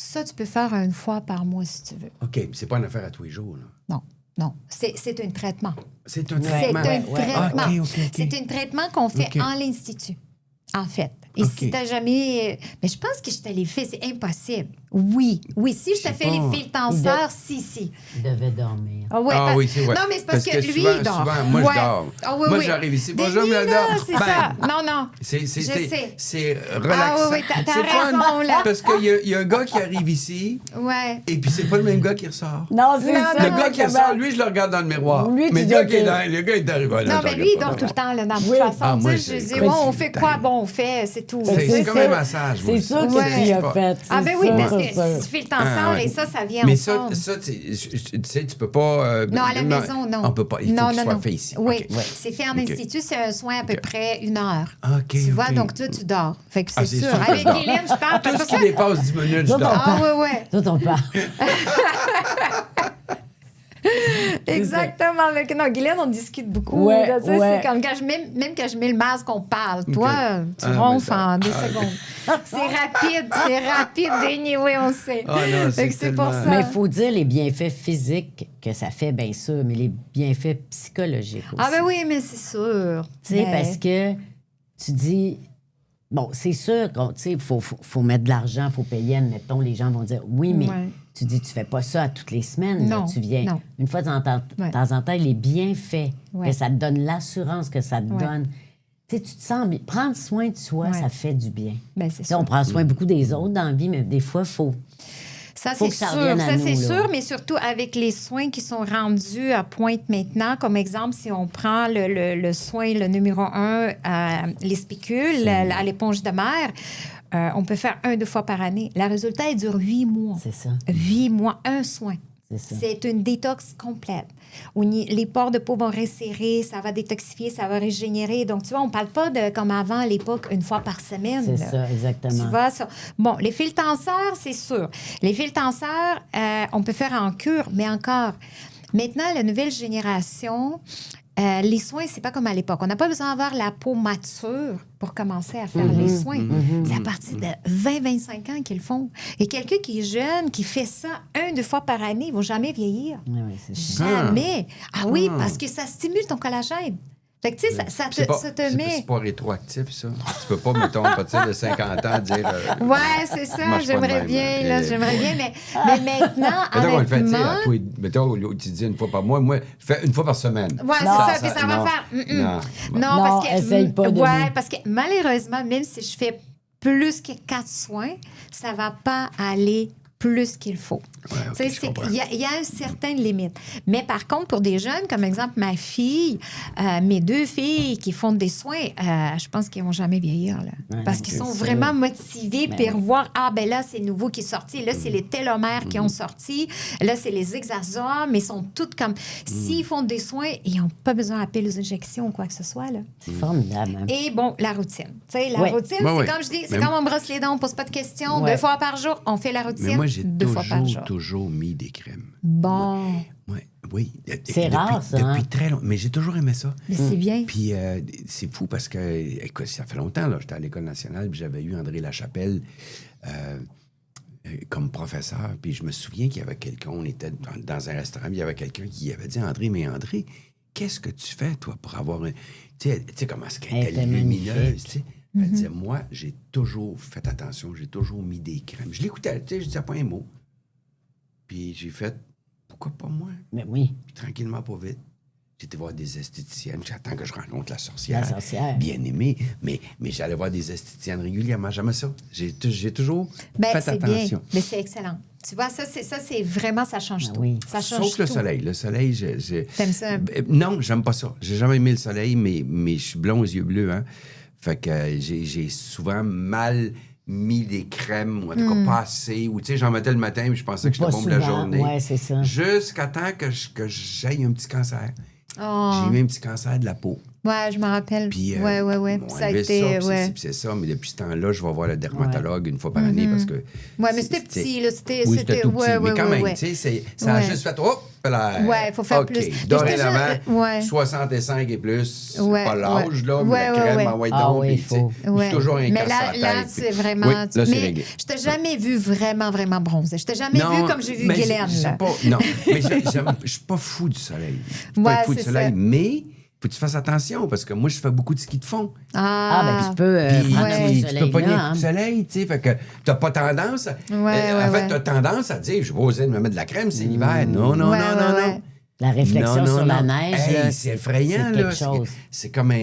ça, tu peux faire une fois par mois si tu veux. OK, puis c'est pas une affaire à tous les jours, là. Non. C'est un traitement. C'est un C'est traitement. un traitement. Ah, OK. C'est un traitement qu'on fait OK. en l'Institut, en fait. Et OK. si tu n'as jamais... Mais je pense que je te l'ai fait, c'est impossible. Oui, si je te sais fais pas. les fils tenseurs, si. Il devait dormir. Ah, ouais, Ah oui, c'est vrai. Non, mais c'est parce que lui, souvent, il dort. souvent, moi, Ouais. je dors. Ah, oui, moi, oui. j'arrive ici. Des Bonjour, nuits, là, madame. c'est ça. Non. C'est sais. relaxant. Ah oui, t'as C'est fun, raison, là. parce qu'il y a un gars qui arrive ici, Ouais. et puis c'est pas le même gars qui ressort. Non, c'est Non, ça. Le gars qui ressort, lui, je le regarde dans le miroir. Lui, tu mais dis, le OK. gars est arrivé là. Non, je mais le lui, il regarde dort pas. tout le temps, là, dans toute Oui. façon. Ah, moi, Tu sais, je c'est- dis, on fait quoi? Bon, on fait, c'est tout. C'est comme un ça. massage. moi, C'est ça. sûr que Ouais. tu l'as fait. Ah, ben oui, parce que c'est sûr. si tu fais le tenseur, Ah, ouais. et ça vient Mais ensemble. ça tu sais, tu peux pas. Non, à la maison, non. On peut pas. Il faut non, que ce non, soit non. fait ici. Oui, OK. c'est fait en OK. institut, c'est un soin à peu près 1 heure. OK, Tu vois, OK. donc toi, tu dors. Fait que c'est Ah, c'est sûr. sûr que je Avec dors. Hélène, je parle Tout parce ce qui que... dépasse 10 minutes, je Non, dors. Ah, ouais. Ça, on parle. Exactement. Avec... Non, Guylaine, on discute beaucoup. Ouais, là, tu sais, ouais. C'est comme quand même quand je mets le masque, on parle. Toi, tu Ah, ronfles mais ça- en 2 secondes. C'est rapide, anyway, on sait. Ah, non, Fait que c'est pour tellement- ça. Mais il faut dire les bienfaits physiques que ça fait, bien sûr, mais les bienfaits psychologiques aussi. Ah ben oui, mais c'est sûr. Tu sais, Mais- parce que tu dis... Bon, c'est sûr qu'il faut mettre de l'argent, il faut payer, admettons, les gens vont dire, oui, mais Ouais. tu dis, tu fais pas ça à toutes les semaines. là. Non, Tu viens non. une fois de Ouais. temps en temps, les bienfaits Ouais. que ça te donne, l'assurance que ça te Ouais. donne. Tu sais, tu te sens bien. Prendre soin de soi, Ouais. ça fait du bien. Ben, c'est Tu sais, sûr. on prend soin beaucoup des autres dans la vie, mais des fois, il faut... Ça, Faut c'est que ça sûr. revienne à Ça, nous, c'est là. sûr, mais surtout avec les soins qui sont rendus à pointe maintenant. Comme exemple, si on prend le soin, le numéro 1, les spicules, à l'éponge de mer, on peut faire 1-2 fois par année. Le résultat, il dure 8 mois. C'est ça. 8 mois, un soin. C'est ça. C'est une détox complète. Les pores de peau vont resserrer, ça va détoxifier, ça va régénérer. Donc, tu vois, on ne parle pas de comme avant, à l'époque, 1 fois par semaine. C'est là. ça, exactement. Tu vois, ça. Bon, les fils tenseurs, c'est sûr. Les fils tenseurs, on peut faire en cure, mais encore. Maintenant, la nouvelle génération, les soins, c'est pas comme à l'époque. On n'a pas besoin d'avoir la peau mature pour commencer à faire les soins. C'est à partir de 20-25 ans qu'ils le font. Et quelqu'un qui est jeune, qui fait ça 1-2 fois par année, il ne va jamais vieillir. Oui, oui, c'est ça. Jamais. Ah oui, parce que ça stimule ton collagène. Fait que, tu sais, ça te met... C'est pas rétroactif, ça. Tu peux pas, mettons, à partir de 50 ans, dire. Ouais, c'est ça. marche pas de J'aimerais même, bien, là. là, j'aimerais bien. Mais maintenant, Mettons, on le fait, tu sais, honnêtement... mettons, tu dis 1 fois par mois. Moi, fais 1 fois par semaine. Ouais, c'est Non, ça. Puis ça va non, faire... Non. Non, parce que... essaye pas de Ouais, lui. parce que malheureusement, même si je fais plus que 4 soins, ça va pas aller plus qu'il faut. Ouais, ok, Tu sais, je comprends. il y a une certaine limite. Mais par contre, pour des jeunes, comme exemple ma fille, mes 2 filles qui font des soins, je pense qu'ils vont jamais vieillir. Là, Ouais, parce ok, qu'ils sont c'est vraiment sûr. motivés pour voir, ah ben là, c'est nouveau qui est sorti. Là, c'est les télomères qui ont sorti. Là, c'est les hexasomes. Ils sont toutes comme... S'ils font des soins, ils n'ont pas besoin d'appeler aux injections ou quoi que ce soit. Là. C'est formidable. Hein? Et bon, la routine. Tu sais, la Oui. routine, Ouais, c'est ouais. comme je dis, c'est Mais- comme on brosse les dents, on pose pas de questions. Ouais. 2 fois par jour, on fait la routine. Mais moi, j'ai 2 fois par jour. toujours mis des crèmes. Bon, Ouais, oui. C'est rare, ça, Depuis hein? très longtemps. Mais j'ai toujours aimé ça. mais c'est bien. Puis c'est fou parce que, écoute, ça fait longtemps, là, j'étais à l'École nationale, puis j'avais eu André Lachapelle comme professeur, puis je me souviens qu'il y avait quelqu'un, on était dans un restaurant, puis il y avait quelqu'un qui avait dit, André, qu'est-ce que tu fais, toi, pour avoir un... Tu sais, comment est-ce qu'elle était lumineuse, tu sais. Elle disait, moi, j'ai toujours fait attention, j'ai toujours mis des crèmes. Je l'écoutais, tu sais, je disais pas un mot. Puis j'ai fait, pourquoi pas moi? Mais oui. Puis tranquillement, pas vite. J'étais voir des esthéticiennes. J'attends que je rencontre la sorcière. La sorcière. Bien aimée. Mais j'allais voir des esthéticiennes régulièrement. J'aimais ça. J'ai toujours fait c'est attention. bien. Mais c'est excellent. Tu vois, ça, c'est vraiment, ça change tout. Oui. Ça change Sauf le tout. soleil. Le soleil, T'aimes ça? Non, j'aime pas ça. J'ai jamais aimé le soleil, mais je suis blond aux yeux bleus, hein. Fait que j'ai souvent mal mis des crèmes, ou en tout cas pas assez, ou tu sais, j'en mettais le matin, mais je pensais que j'étais Pas bon pour la souvent. journée. Ouais, c'est ça. Jusqu'à temps que j'aille un petit cancer. Oh. J'ai eu un petit cancer de la peau. Ouais, je me rappelle. Puis, ouais. ils m'ont Ça a enlevé été. puis Ouais. c'est ça, mais depuis ce temps-là, je vais voir le dermatologue une fois par année parce que. Ouais, mais c'était petit, là. C'était tout petit. ouais, mais quand même, ouais. tu sais, ça a Ouais. juste fait. Hop, là. Ouais, il faut faire OK. plus. Mais Dorénavant, j'étais juste- ouais. 65 et plus, c'est Ouais, pas l'âge, là, mais ouais, la crème, ouais. envoie Ah donc. oui, puis, tu sais, faut. je Ouais. suis toujours un Mais casse là, à la là tête, c'est puis- vraiment. Oui, là, c'est mais réglé. je t'ai jamais vu vraiment, vraiment bronzé. Je t'ai jamais vu comme j'ai vu mais Guylaine. j'ai là. pas- Non, mais je suis pas fou du soleil. Je suis Ouais, pas fou du c'est soleil, ça. mais faut que tu fasses attention parce que moi, je fais beaucoup de ski de fond. Ah, ben tu peux Puis, prendre ouais. un coup de tu peux soleil pogner là, un coup de soleil, tu sais, fait que t'as pas tendance à... en fait, t'as tendance à dire, je vais oser de me mettre de la crème, c'est l'hiver. Non, non, Ouais, non, ouais, non, ouais. non. La réflexion sur la neige, Hey, là, c'est effrayant, c'est là. quelque chose. C'est comme un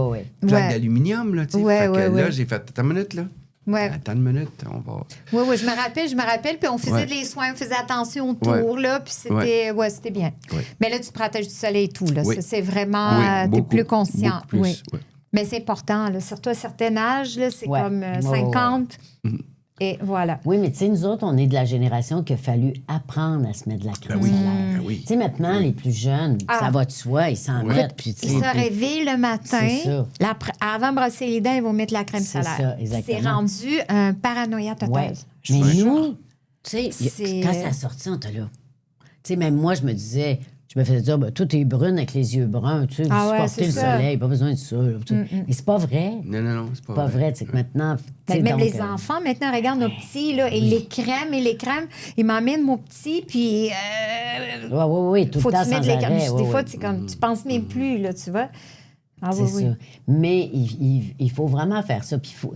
Ouais. plaque Ouais. d'aluminium, là, tu sais. Ouais, fait que ouais, là, ouais. j'ai fait, attends une minute, là. Ouais. Attends une minute, on va... Oui, je me rappelle. Puis on faisait Ouais. les soins, on faisait attention autour, là. Puis c'était bien. Ouais. Mais là, tu te protèges du soleil et tout, là. Oui. Ça, c'est vraiment. Oui, t'es beaucoup, plus conscient. beaucoup plus, Oui. ouais. Mais c'est important, là. Surtout à un certain âge, là. C'est Ouais. comme Ouais, 50. Mm-hmm. Et voilà. Oui, mais tu sais, nous autres, on est de la génération qu'il a fallu apprendre à se mettre de la crème oui, solaire. ben oui. Tu sais, maintenant, les plus jeunes, ça va de soi, ils s'en mettent. Puis, tu Ils sais, se réveillent le matin. C'est ça. Avant de brosser les dents, ils vont mettre la crème C'est solaire. ça, exactement. C'est rendu un paranoïa total. ouais. Je Mais vous jure. nous, tu sais, C'est- quand ça a sorti, on était là. Tu sais, même moi, je me disais, je me faisais dire, ben, toi, t'es brune avec les yeux bruns, tu sais, Ah vous ouais, supportez c'est le ça. soleil, pas besoin de ça. Là, tu sais. Mais c'est pas vrai. Non, c'est Pas vrai, tu sais, que maintenant. tu sais, Même donc, les enfants, maintenant, regarde nos petits, là, et les crèmes, ils m'emmènent mon petit, puis... Oui, tout faut le temps que tu mettes sans les crèmes. arrêt. Des ouais, fois, ouais. tu, comme, tu penses même plus, là, tu vois. Ah C'est oui, ça. oui. Mais il faut vraiment faire ça. Puis tu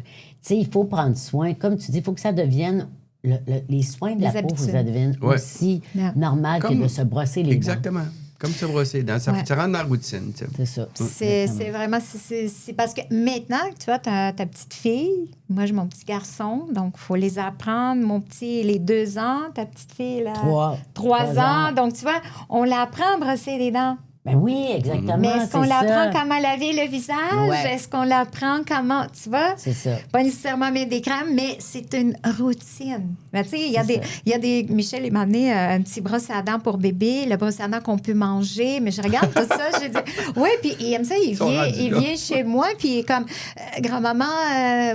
sais, il faut prendre soin. Comme tu dis, il faut que ça devienne. Les soins de Les la peau, il faut que ça habitudes. devienne Ouais. aussi Yeah. normal que Comme- de se brosser les dents. Exactement. Comme se brosser les dents. Ça, Ouais. ça rentre dans la routine, tu sais. C'est ça. C'est Exactement. vraiment... C'est parce que maintenant, tu vois, ta petite fille, moi, j'ai mon petit garçon, donc il faut les apprendre. Mon petit, il est 2 ans, ta petite fille, là... 3 ans. Donc, tu vois, on l'apprend à brosser les dents. Ben oui, exactement. Mais est-ce qu'on c'est l'apprend ça. comment laver le visage? Ouais. Est-ce qu'on l'apprend comment... Tu vois? C'est ça. Pas nécessairement mettre des crèmes, mais c'est une routine. Ben, tu sais, il y a des... Michel, il m'a amené un petit brosse à dents pour bébé, le brosse à dents qu'on peut manger. Mais je regarde tout ça, je dis... Oui, puis il aime ça, il vient chez moi, puis il est comme... Grand-maman,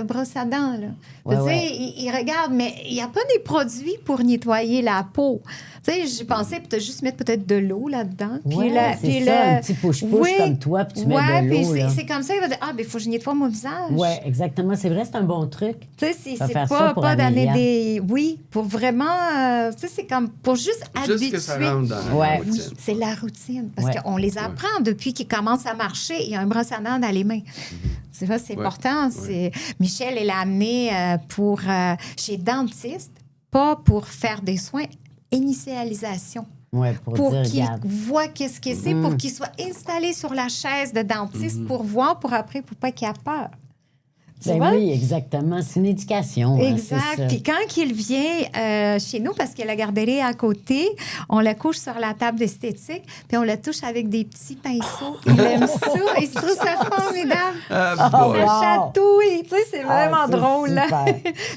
brosse à dents, là. Ouais, tu sais, ouais. il regarde, mais il n'y a pas des produits pour nettoyer la peau. Tu sais, j'ai pensé peut-être juste mettre peut-être de l'eau là-dedans. Ouais, c'est ça, un petit push-push comme toi, puis tu mets de puis l'eau, là. c'est comme ça, il va dire, il faut que je nettoie mon visage. Oui, exactement. C'est vrai, c'est un bon truc. Tu sais, c'est faire ça pas, pour pas donner Amélia. des... Oui, pour vraiment... tu sais, c'est comme pour juste habituer. Juste que ça rentre dans Ouais. la routine. C'est la routine. Parce Ouais. qu'on les apprend depuis qu'ils commencent à marcher. Il y a un brosse à dents dans les mains. Tu vois, c'est Ouais. important. C'est... Michel, elle l'a amené pour... chez dentiste, pas pour faire des soins, initialisation. Oui, pour dire, Qu'il regarde. voit qu'est-ce que c'est, pour qu'il soit installé sur la chaise de dentiste pour voir, pour après, pour pas qu'il ait peur. Tu Ben vois? oui, exactement. C'est une éducation. hein, c'est Exact. ça. Puis quand il vient chez nous, parce que la garderie est à côté, on le couche sur la table d'esthétique, puis on le touche avec des petits pinceaux. Il aime ça. Il se trouve ça formidable. Ah, Oh, boy. Ça wow. chatouille. Tu sais, c'est vraiment Ah, c'est drôle. là. super.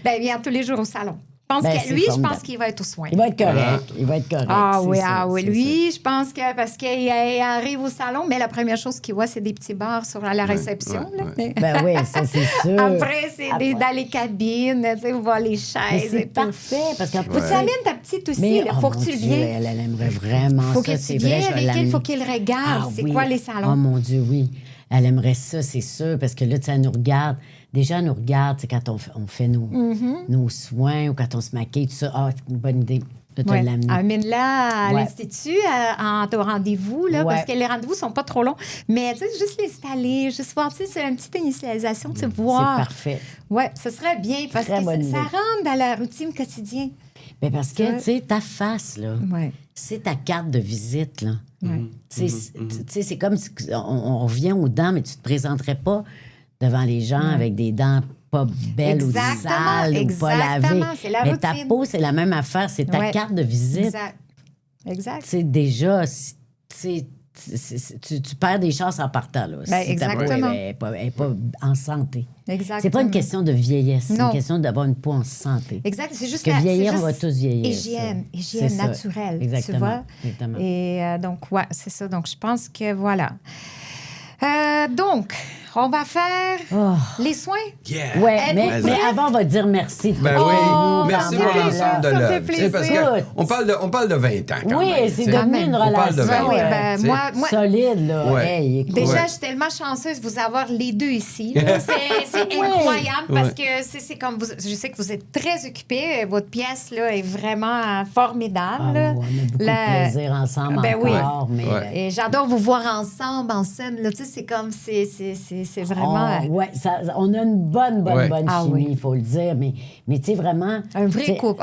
Ben, il vient tous les jours au salon. Je pense Ben, que c'est lui, je formidable. pense qu'il va être aux soins. Il va être correct. Il va être correct. Ah c'est oui, ça, c'est lui, je pense que parce qu'il arrive au salon, mais la première chose qu'il voit, c'est des petits bars sur la réception. ouais, là. ouais. ça. Ben oui, ça, c'est sûr. Après, c'est dans les cabines, tu sais, on voit les Mais chaises c'est et tout. parfait, parce qu'en Faut plus... que tu amènes ta petite aussi, Mais, là. oh Faut que mon tu le Dieu, viennes. elle aimerait vraiment Faut ça, que c'est tu vrai. viennes je vais avec elle, l'amener. faut qu'il regarde. Ah c'est oui. quoi les salons? Oh mon Dieu, oui. Elle aimerait ça, c'est sûr, parce que là, tu sais, elle nous regarde gens nous regardent, tu sais, quand on fait nos soins ou quand on se maquille, tout ça. Ah, c'est une bonne idée de te l'amener. Amène-la à Ouais. l'Institut en ton rendez-vous, là, Ouais. parce que les rendez-vous sont pas trop longs. Mais tu sais, juste l'installer, juste voir, tu sais, c'est une petite initialisation, tu sais, C'est voir. parfait. Oui, ce serait bien parce Très que bonne ça idée. rentre dans la routine quotidienne. Mais parce que, tu sais, ta face, là, Ouais. c'est ta carte de visite, là. Tu sais, c'est comme si on revient aux dents, mais tu te présenterais pas devant les gens avec des dents pas belles ou Exactement, sales ou pas lavées. exactement, c'est la mais ta routine. peau, c'est la même affaire, c'est ta Ouais. carte de visite. Exact. Exact. Tu sais, déjà, tu perds des chances en partant, là. Ben, Si ta peau exactement. est pas en santé. Exactement. C'est pas une question de vieillesse, c'est Non. une question d'avoir une peau en santé. Exact. C'est juste Que la- vieillir, c'est on va juste tous vieillir. Hygiène ça. C'est ça. naturelle. Exactement. Tu vois? Exactement. Et donc, ouais, c'est ça. Donc, je pense que voilà. Donc, on va faire les soins. Yeah! Ouais, Êtes-vous mais prêts? avant, on va dire merci. Ben Oh, oui, merci ça pour fait l'ensemble de plaisir, ça l'œuvre. fait Tu sais, parce plaisir. que on parle de 20 ans quand Oui, même. c'est tu sais. devenu une On parle de relation 20 oui, ans. ben, tu sais. moi, solide, là. Ouais. Hey, écoute. déjà, Ouais. je suis tellement chanceuse de vous avoir les deux ici. là. C'est incroyable parce que c'est comme vous, je sais que vous êtes très occupés. Votre pièce là est vraiment formidable. Ah, là. on a beaucoup La- de plaisir ensemble Ben oui. encore. Mais, Ouais. Et j'adore vous voir ensemble en scène. Là. Tu sais, c'est comme c'est vraiment ouais, on a une bonne Ouais. Ah chimie, oui. il faut le dire. Mais tu sais, vraiment... un vrai t'sais, couple.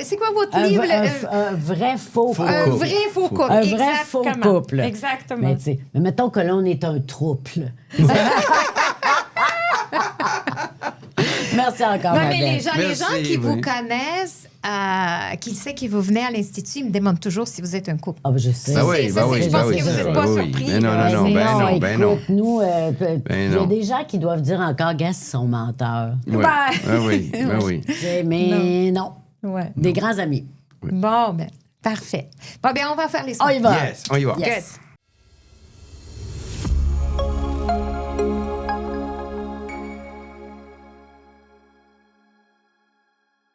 C'est quoi votre Un, livre? un vrai faux couple. Un couple. vrai faux couple. Un vrai faux Exactement. couple. Exactement. Mais, tu sais, mais mettons que là, on est un trouble. Merci encore, Non, ma mais belle. les gens Merci, qui vous oui. connaissent, qui savent que vous venez à l'Institut, ils me demandent toujours si vous êtes un couple. Ah, ben, je sais. Ben oui, ça, ben c'est- oui, je ben pense oui. que vous ça, êtes pas ben oui. surpris, Ben non, là. non, non, ben non, écoute, ben non. nous, il y a non. des gens qui doivent dire encore, gars, ils sont menteurs. Ouais. Ben- Ben oui, ben oui. Tu sais, mais non. Ouais. Des grands amis. Bon, ben, parfait. Bon, bien, on va faire les soins. On y va. Yes, on y va. Yes.